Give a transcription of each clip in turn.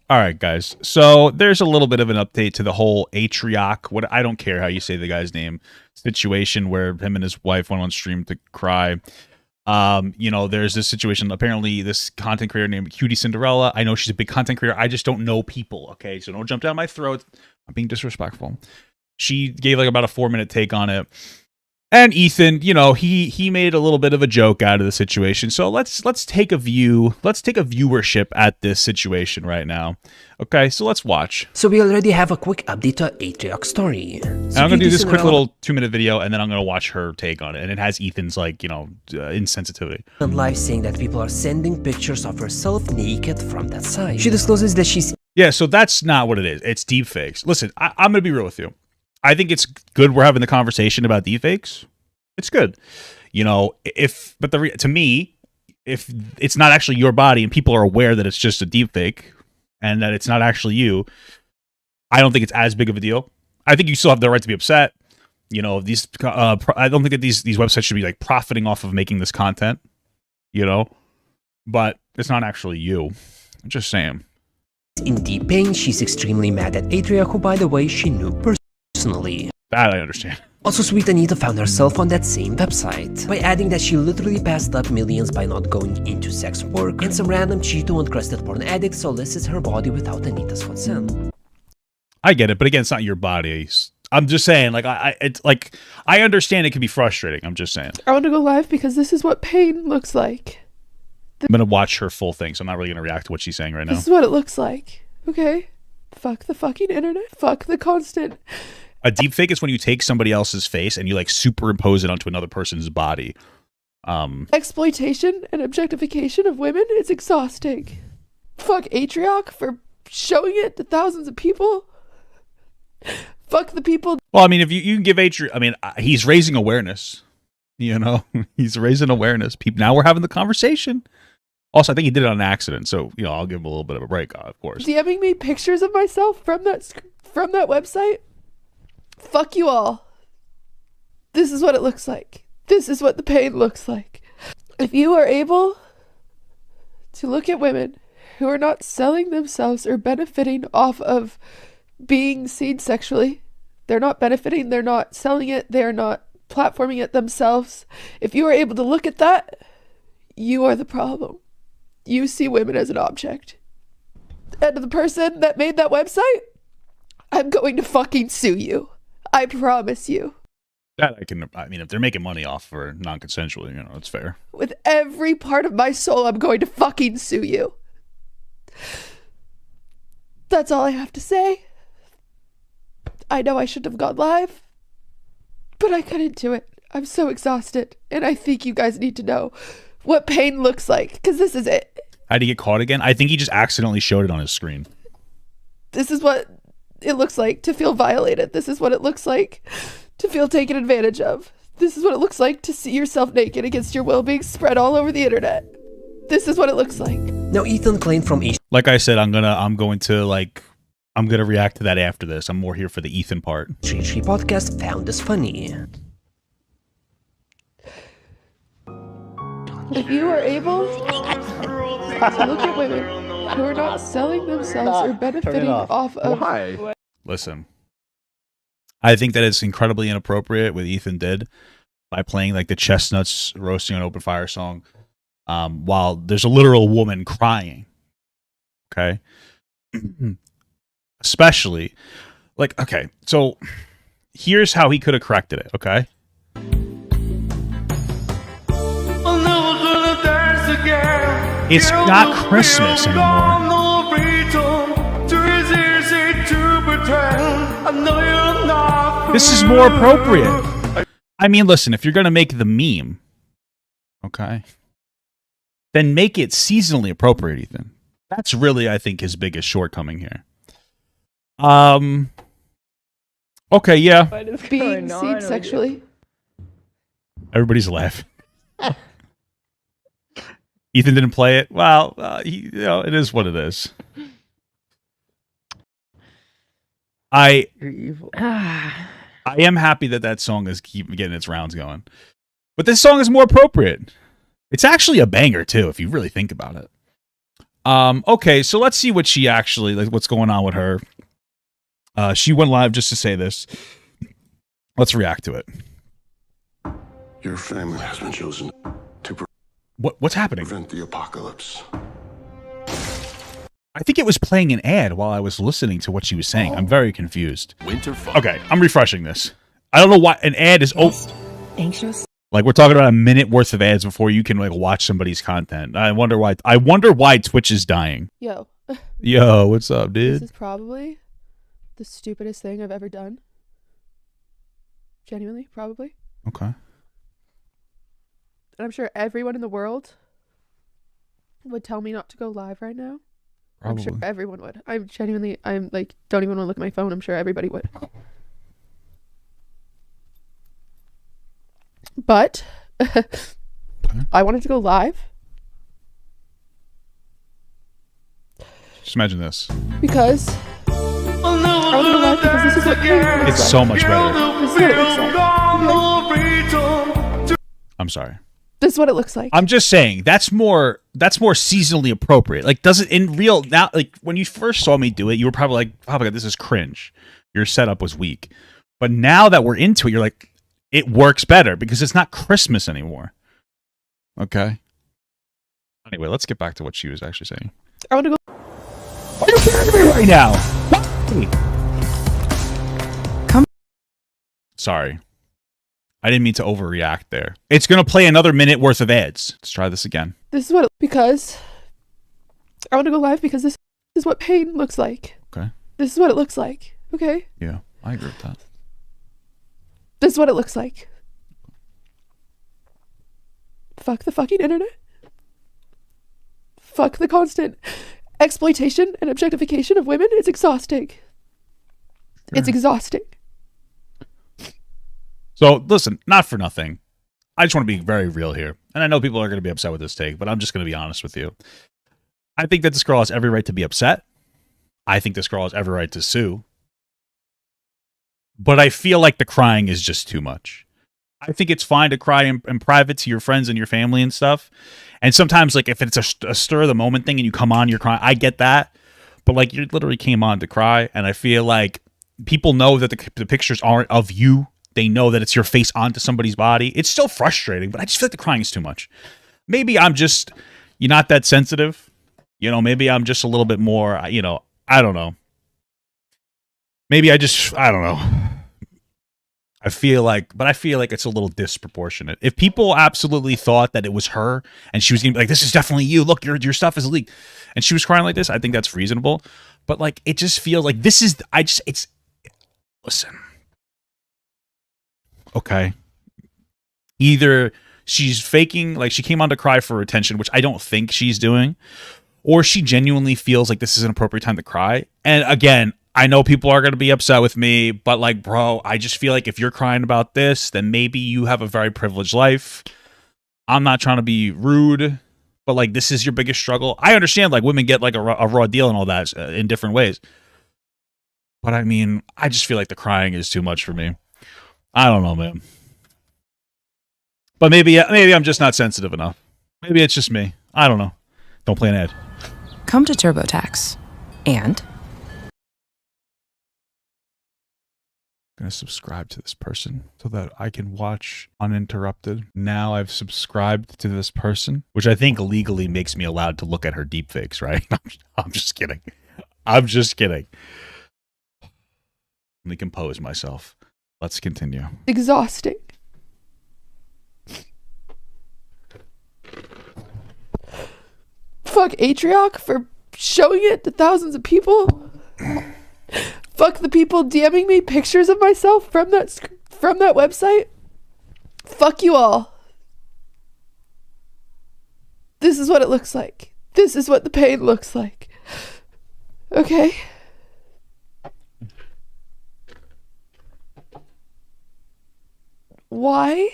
All right, guys. So there's a little bit of an update to the whole H3H. What I don't care how you say the guy's name situation where him and his wife went on stream to cry. You know, there's this situation. Apparently, this content creator named QTCinderella. I know she's a big content creator. I just don't know people. Okay, so don't jump down my throat. I'm being disrespectful. She gave like about a 4-minute take on it. And Ethan, you know, he made a little bit of a joke out of the situation. So let's take a viewership at this situation right now. Okay, so let's watch. So we already have a quick update to H3H story. So and I'm gonna do this quick little 2-minute video, and then I'm gonna watch her take on it. And it has Ethan's like, you know, insensitivity. Live saying that people are sending pictures of herself naked from that site. She discloses that she's so that's not what it is. It's deepfakes. Listen, I'm gonna be real with you. I think it's good we're having the conversation about deepfakes. It's good, you know. To me, if it's not actually your body and people are aware that it's just a deepfake and that it's not actually you, I don't think it's as big of a deal. I think you still have the right to be upset. You know, these I don't think that these websites should be like profiting off of making this content. You know, but it's not actually you. I'm just saying. In deep pain, she's extremely mad at H3H, who, by the way, she knew personally. That I understand. Also, Sweet Anita found herself on that same website by adding that she literally passed up millions by not going into sex work, and some random Cheeto and crusted porn addict solicits her body without Anita's consent. I get it, but again, it's not your body. I'm just saying, like, I understand it can be frustrating. I'm just saying. I want to go live because this is what pain looks like. I'm gonna watch her full thing, so I'm not really gonna react to what she's saying right now. This is what it looks like. Okay? Fuck the fucking internet. Fuck the constant. A deepfake is when you take somebody else's face and you like superimpose it onto another person's body. Exploitation and objectification of women is exhausting. Fuck H3H for showing it to thousands of people. Fuck the people. Well, I mean, if you can give H3H, I mean, he's raising awareness. You know, he's raising awareness. People, now we're having the conversation. Also, I think he did it on accident, so you know, I'll give him a little bit of a break, of course. DMing me pictures of myself from that website. Fuck you all. This is what it looks like. This is what the pain looks like. If you are able to look at women who are not selling themselves or benefiting off of being seen sexually, they're not benefiting, they're not selling it, they're not platforming it themselves. If you are able to look at that, you are the problem. You see women as an object. And the person that made that website, I'm going to fucking sue you. I promise you. That I mean, if they're making money off for non-consensual, you know, it's fair. With every part of my soul, I'm going to fucking sue you. That's all I have to say. I know I shouldn't have gone live, but I couldn't do it. I'm so exhausted, and I think you guys need to know what pain looks like, because this is it. How'd he get caught again? I think he just accidentally showed it on his screen. This is what it looks like to feel violated. This is what it looks like to feel taken advantage of. This is what it looks like to see yourself naked against your will being spread all over the internet. This is what it looks like. Now, Ethan claimed from Like I said, I'm going to react to that after this. I'm more here for the Ethan part. H3H3 podcast found this funny. If you are able to look at women who are not selling themselves or benefiting off of... Why? Listen, I think that it's incredibly inappropriate what Ethan did by playing like the Chestnuts roasting on open fire song while there's a literal woman crying. Okay? Especially, like, okay, so here's how he could have corrected it, okay? It's not Christmas anymore. This is more appropriate. I mean, listen, if you're going to make the meme, okay, then make it seasonally appropriate, Ethan. That's really, I think, his biggest shortcoming here. Okay, yeah. Being seen sexually. Everybody's laughing. Ethan didn't play it. Well, you know, it is what it is. You're evil. I am happy that that song is keeping getting its rounds going, but this song is more appropriate. It's actually a banger too, if you really think about it. Okay, so let's see what she actually, like, what's going on with her. She went live just to say this. Let's react to it. Your family has been chosen to What's happening? prevent the apocalypse. I think it was playing an ad while I was listening to what she was saying. I'm very confused. Winter fun. Okay, I'm refreshing this. I don't know why an ad is Anxious? like we're talking about a minute worth of ads before you can like watch somebody's content. I wonder why. I wonder why Twitch is dying. Yo, Yo, what's up, this dude? is probably the stupidest thing I've ever done. Genuinely, probably. Okay. And I'm sure everyone in the world would tell me not to go live right now. Probably. I'm sure everyone would. I'm like, don't even want to look at my phone. I'm sure everybody would. But I wanted to go live Just imagine this. because I wanted to go live because this is what pain looks It's like. so much better. This is what it looks like. I'm sorry. This is what it looks like. I'm just saying that's more seasonally appropriate. Like, does it in real now? Like when you first saw me do it, you were probably like, "Oh my god, this is cringe." Your setup was weak, but now that we're into it, you're like, it works better because it's not Christmas anymore. Okay. Anyway, let's get back to what she was actually saying. I want to go. Why are you scared of me right now? Why? Come. Sorry. I didn't mean to overreact there. It's going to play another minute worth of ads. Let's try this again. This is what because I want to go live because this is what pain looks like. Okay. This is what it looks like. Okay. Yeah, I agree with that. This is what it looks like. Fuck the fucking internet. Fuck the constant exploitation and objectification of women. It's exhausting. It's exhausting. So, listen, not for nothing. I just want to be very real here. And I know people are going to be upset with this take, but I'm just going to be honest with you. I think that this girl has every right to be upset. I think this girl has every right to sue. But I feel like the crying is just too much. I think it's fine to cry in private to your friends and your family and stuff. And sometimes, like, if it's a stir of the moment thing and you come on, you're crying, I get that. But, like, you literally came on to cry. And I feel like people know that the pictures aren't of you. They know that it's your face onto somebody's body. It's still frustrating, but I just feel like the crying is too much. Maybe you're not that sensitive. You know, maybe I'm just a little bit more, I don't know. Maybe I don't know. I feel like it's a little disproportionate. If people absolutely thought that it was her and she was going to be like, this is definitely you. Look, your stuff is leaked. And she was crying like this, I think that's reasonable. But like, it just feels like listen. Okay. Either she's faking, like she came on to cry for attention, which I don't think she's doing, or she genuinely feels like this is an appropriate time to cry. And again, I know people are going to be upset with me, but like, bro, I just feel like if you're crying about this, then maybe you have a very privileged life. I'm not trying to be rude, but like, this is your biggest struggle. I understand like women get like a raw deal and all that in different ways. But I mean, I just feel like the crying is too much for me. I don't know, man. But maybe I'm just not sensitive enough. Maybe it's just me. I don't know. Don't play an ad. Come to TurboTax. And I'm going to subscribe to this person so that I can watch uninterrupted. Now I've subscribed to this person, which I think legally makes me allowed to look at her deepfakes, right? I'm just kidding. I'm just kidding. Let me compose myself. Let's continue. Exhausting. Fuck H3H3 for showing it to thousands of people. Fuck the people DMing me pictures of myself from that website. Fuck you all. This is what it looks like. This is what the pain looks like. Okay? Why?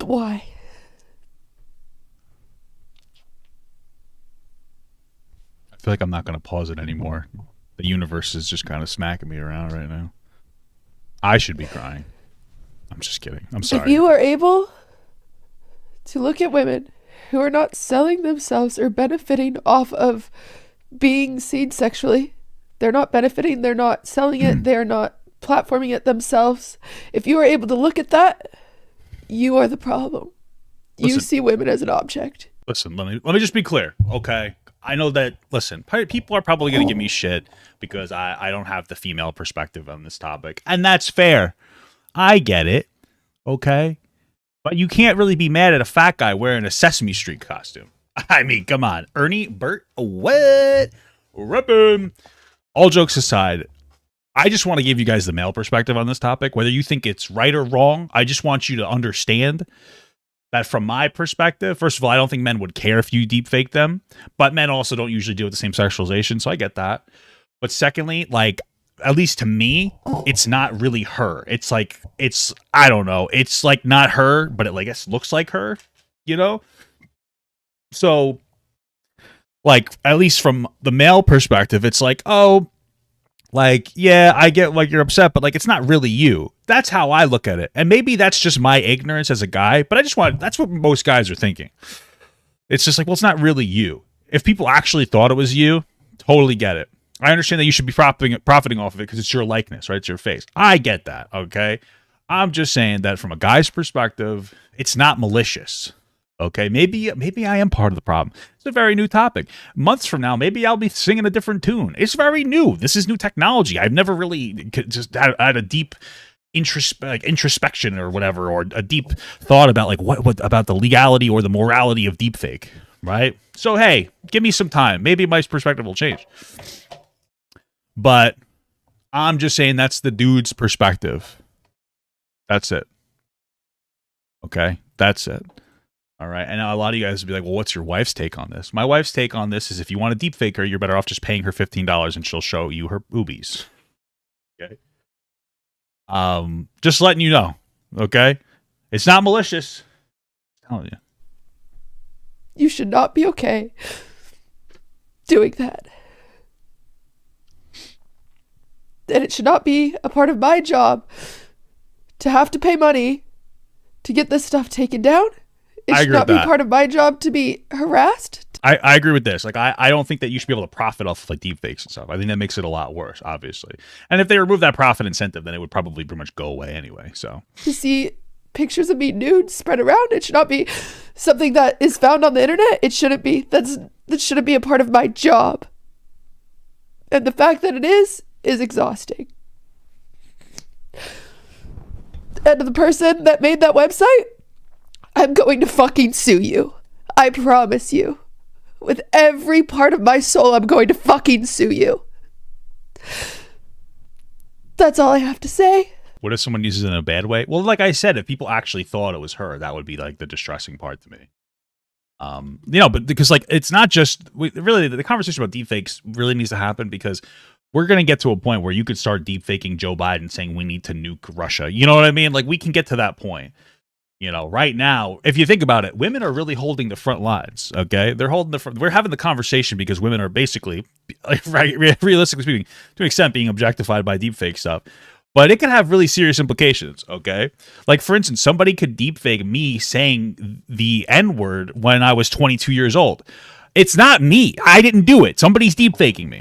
Why? I feel like I'm not going to pause it anymore. The universe is just kind of smacking me around right now. I should be crying. I'm just kidding. I'm sorry. If you are able to look at women who are not selling themselves or benefiting off of being seen sexually, they're not benefiting, they're not selling it, they're not platforming it themselves. If you are able to look at that, you are the problem. You see women as an object. Listen, let me just be clear, okay? I know that, listen, people are probably going to give me shit because I don't have the female perspective on this topic. And that's fair. I get it, okay? But you can't really be mad at a fat guy wearing a Sesame Street costume. I mean, come on. Ernie, Bert, what? Rippin'. All jokes aside, I just want to give you guys the male perspective on this topic. Whether you think it's right or wrong, I just want you to understand that from my perspective, first of all, I don't think men would care if you deepfake them, but men also don't usually deal with the same sexualization, so I get that. But secondly, like, at least to me, it's not really her. It's like, I don't know. It's like not her, but it, I guess, looks like her, you know? So, like, at least from the male perspective, it's like, oh, like, yeah, I get like you're upset, but like, it's not really you. That's how I look at it. And maybe that's just my ignorance as a guy, but that's what most guys are thinking. It's just like, well, it's not really you. If people actually thought it was you, totally get it. I understand that you should be profiting off of it because it's your likeness, right? It's your face. I get that, okay? I'm just saying that from a guy's perspective, it's not malicious, okay? Maybe I am part of the problem. It's a very new topic. Months from now, maybe I'll be singing a different tune. It's very new. This is new technology. I've never really just had a deep introspection or whatever, or a deep thought about like what about the legality or the morality of deepfake, right? So, hey, give me some time. Maybe my perspective will change. But I'm just saying that's the dude's perspective. That's it. Okay? That's it. All right? And now a lot of you guys will be like, well, what's your wife's take on this? My wife's take on this is if you want to deepfake her, you're better off just paying her $15 and she'll show you her boobies. Okay? Just letting you know. Okay? It's not malicious. I'm telling you. You should not be okay doing that. And it should not be a part of my job to have to pay money to get this stuff taken down. It should not be part of my job to be harassed. I agree with this. Like, I don't think that you should be able to profit off of like deepfakes and stuff. I think that makes it a lot worse, obviously. And if they remove that profit incentive, then it would probably pretty much go away anyway. So to see pictures of me nude spread around, it should not be something that is found on the internet. It shouldn't be. That shouldn't be a part of my job. And the fact that it is exhausting. And the person that made that website, I'm going to fucking sue you. I promise you. With every part of my soul, I'm going to fucking sue you. That's all I have to say. What if someone uses it in a bad way? Well, like I said, if people actually thought it was her, that would be like the distressing part to me. But because like, it's not just, really, the conversation about deepfakes really needs to happen because we're going to get to a point where you could start deepfaking Joe Biden saying we need to nuke Russia. You know what I mean? Like, we can get to that point. You know, right now, if you think about it, women are really holding the front lines, okay? They're holding the front. We're having the conversation because women are basically, realistically speaking, to an extent, being objectified by deepfake stuff. But it can have really serious implications, okay? Like, for instance, somebody could deepfake me saying the N-word when I was 22 years old. It's not me. I didn't do it. Somebody's deepfaking me.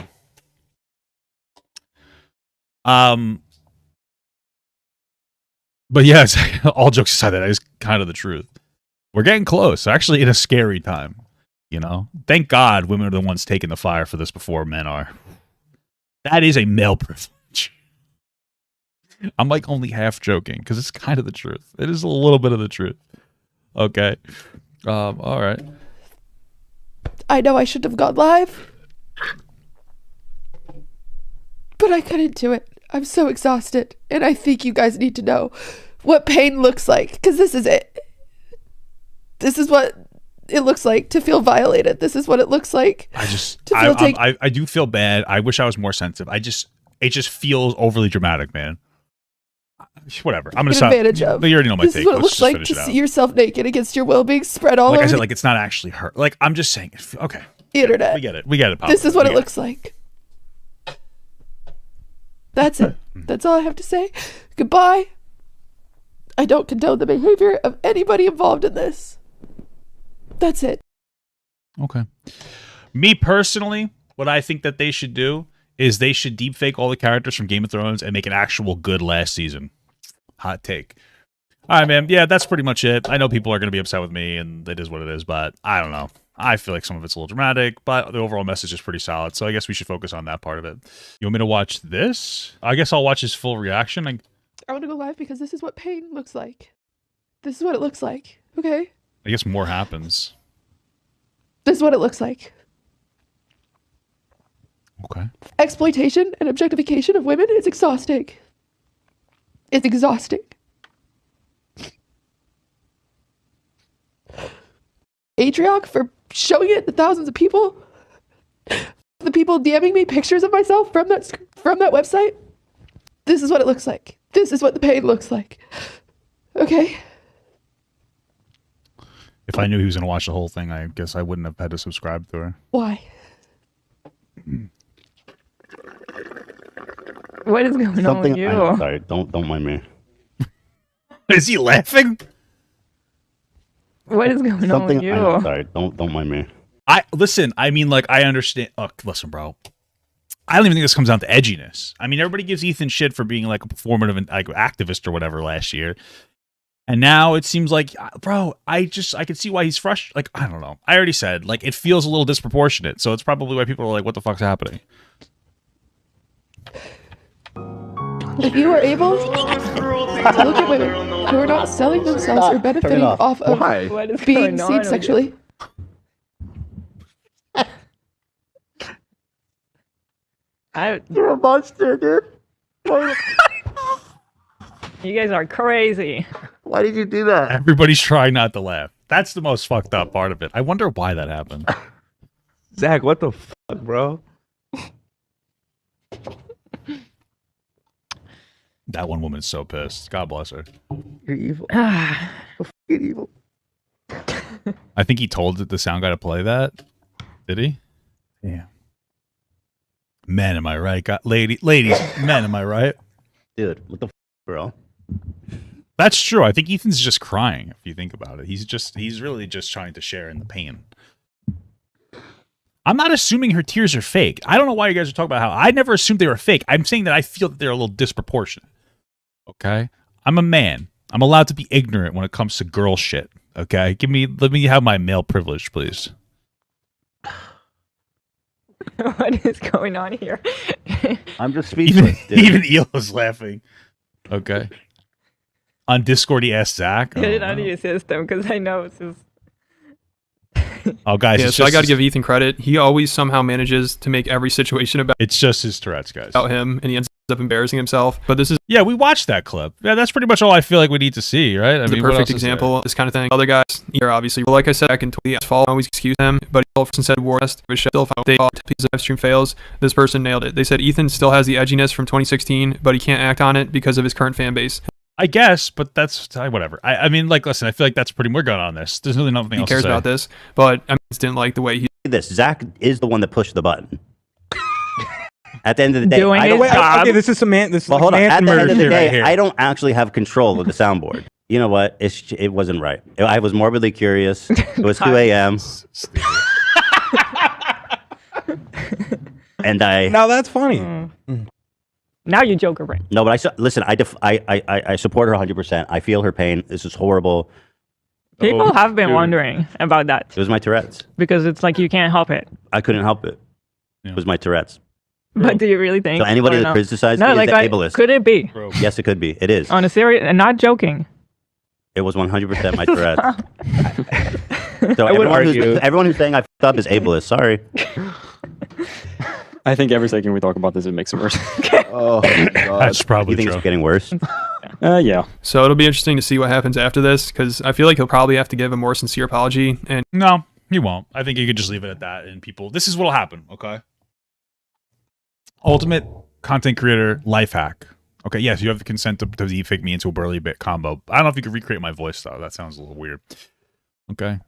But yes, all jokes aside, that is kind of the truth. We're getting close, actually, in a scary time. You know, thank God women are the ones taking the fire for this before men are. That is a male privilege. I'm like only half joking because it's kind of the truth. It is a little bit of the truth. Okay. All right. I know I shouldn't have gone live, but I couldn't do it. I'm so exhausted, and I think you guys need to know what pain looks like, because this is it. This is what it looks like to feel violated. This is what it looks like. I do feel bad. I wish I was more sensitive. It just feels overly dramatic, man. Whatever. I'm gonna stop. Advantage of. But you already know my take. This is what it looks like to see yourself naked against your will being spread all over. Like I said, like it's not actually her. Like I'm just saying. Okay. The internet. We get it. We get it. Papa. This is what it looks like. That's it. That's all I have to say. Goodbye. I don't condone the behavior of anybody involved in this. That's it. Okay. Me personally, what I think that they should do is they should deepfake all the characters from Game of Thrones and make an actual good last season. Hot take. All right, man. Yeah, that's pretty much it. I know people are going to be upset with me, and it is what it is, but I don't know. I feel like some of it's a little dramatic, but the overall message is pretty solid, so I guess we should focus on that part of it. You want me to watch this? I guess I'll watch his full reaction. I want to go live because this is what pain looks like. This is what it looks like, okay? I guess more happens. This is what it looks like. Okay. Exploitation and objectification of women is exhausting. It's exhausting. H3H3 for showing it to thousands of people. The people DMing me pictures of myself from that website. This is what it looks like. This is what the pain looks like. Okay? If I knew he was going to watch the whole thing, I guess I wouldn't have had to subscribe to her. Why? What is going on with you? I'm sorry, don't mind me. Is he laughing? What is going on with you? I'm sorry, don't mind me. Listen, I mean, like, I understand. Oh, listen, bro. I don't even think this comes down to edginess. I mean, everybody gives Ethan shit for being like a performative and like activist or whatever last year. And now it seems like, bro, I can see why he's frustrated. Like, I don't know. I already said, like, it feels a little disproportionate. So it's probably why people are like, what the fuck's happening? If you are able to look at women who are not selling themselves or benefiting off of being seen sexually. You're a monster, dude. You guys are crazy. Why did you do that? Everybody's trying not to laugh. That's the most fucked up part of it. I wonder why that happened. Zach, what the fuck, bro? That one woman's so pissed. God bless her. You're evil. You're fucking evil. I think he told the sound guy to play that. Did he? Yeah. Men, am I right? Ladies, men, am I right? Dude, what the fuck, bro? That's true. I think Ethan's just crying, if you think about it. He's really just trying to share in the pain. I'm not assuming her tears are fake. I don't know why you guys are talking about how I never assumed they were fake. I'm saying that I feel that they're a little disproportionate. Okay? I'm a man. I'm allowed to be ignorant when it comes to girl shit. Okay? Let me have my male privilege, please. What is going on here? I'm just speechless, dude. Even Elo's laughing. Okay. On Discord, he asked Zach. Get it out of your system, because I know it's just... Oh, guys, yeah, so I got to give Ethan credit. He always somehow manages to make every situation about it's just his Tourette's, guys. About him, and he ends up embarrassing himself. But this is we watched that clip. Yeah, that's pretty much all I feel like we need to see, right? I the mean, perfect example of this kind of thing. Other guys here, obviously, like I said, I can totally fault. I always excuse them, but he also said war test was still found. They thought piece of live stream fails. This person nailed it. They said Ethan still has the edginess from 2016, but he can't act on it because of his current fan base. I guess, but that's whatever. I mean, like, listen, I feel like that's pretty. We're good on this. There's really nothing else. He cares about this, but I just didn't like the way he. Zach is the one that pushed the button. At the end of the day, okay, this is semantics. Well, hold on. At the end of the day, I don't actually have control of the soundboard. You know what? It wasn't right. I was morbidly curious. It was 2 a.m. and I. Now that's funny. Now you joke around. No, but listen. I support her 100%. I feel her pain. This is horrible. People have been wondering about that. It was my Tourette's. Because it's like you can't help it. I couldn't help it. It was my Tourette's. But do you really think? So anybody that criticizes me is the ableist. Could it be? Yes, it could be. It is. On a serious, and not joking. It was 100% my Tourette's. So everyone who's saying I fucked up is ableist. Sorry. I think every second we talk about this, it makes it worse. Oh, God. That's probably You think true. it's getting worse? Yeah. So it'll be interesting to see what happens after this, because I feel like he'll probably have to give a more sincere apology. And No, he won't. I think you could just leave it at that. And people, this is what'll happen. Okay. Ultimate content creator life hack. Okay, yes, you have the consent to deepfake me into a burly bit combo. I don't know if you could recreate my voice though. That sounds a little weird. Okay.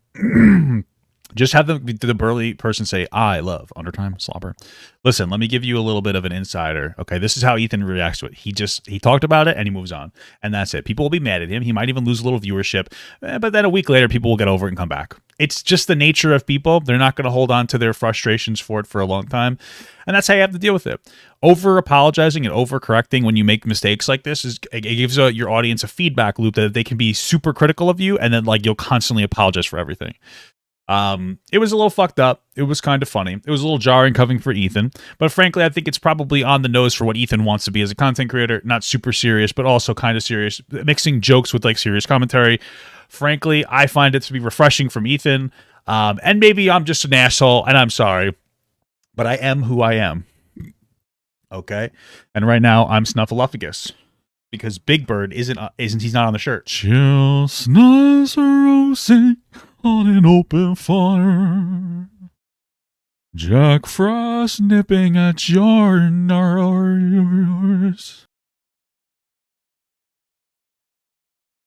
Just have the burly person say, I love undertime slobber. Listen, let me give you a little bit of an insider. Okay, this is how Ethan reacts to it. He talked about it and he moves on. And that's it. People will be mad at him. He might even lose a little viewership. But then a week later, people will get over it and come back. It's just the nature of people. They're not going to hold on to their frustrations for it for a long time. And that's how you have to deal with it. Over apologizing and over correcting when you make mistakes like this it gives your audience a feedback loop that they can be super critical of you, and then like you'll constantly apologize for everything. It was a little fucked up. It was kind of funny. It was a little jarring coming for Ethan, but frankly, I think it's probably on the nose for what Ethan wants to be as a content creator. Not super serious, but also kind of serious, mixing jokes with like serious commentary. Frankly, I find it to be refreshing from Ethan. And maybe I'm just an asshole, and I'm sorry, but I am who I am. Okay, and right now I'm Snuffleupagus because Big Bird isn't he's not on the shirt. Chestnuts roasting on an open fire. Jack Frost nipping at your nose.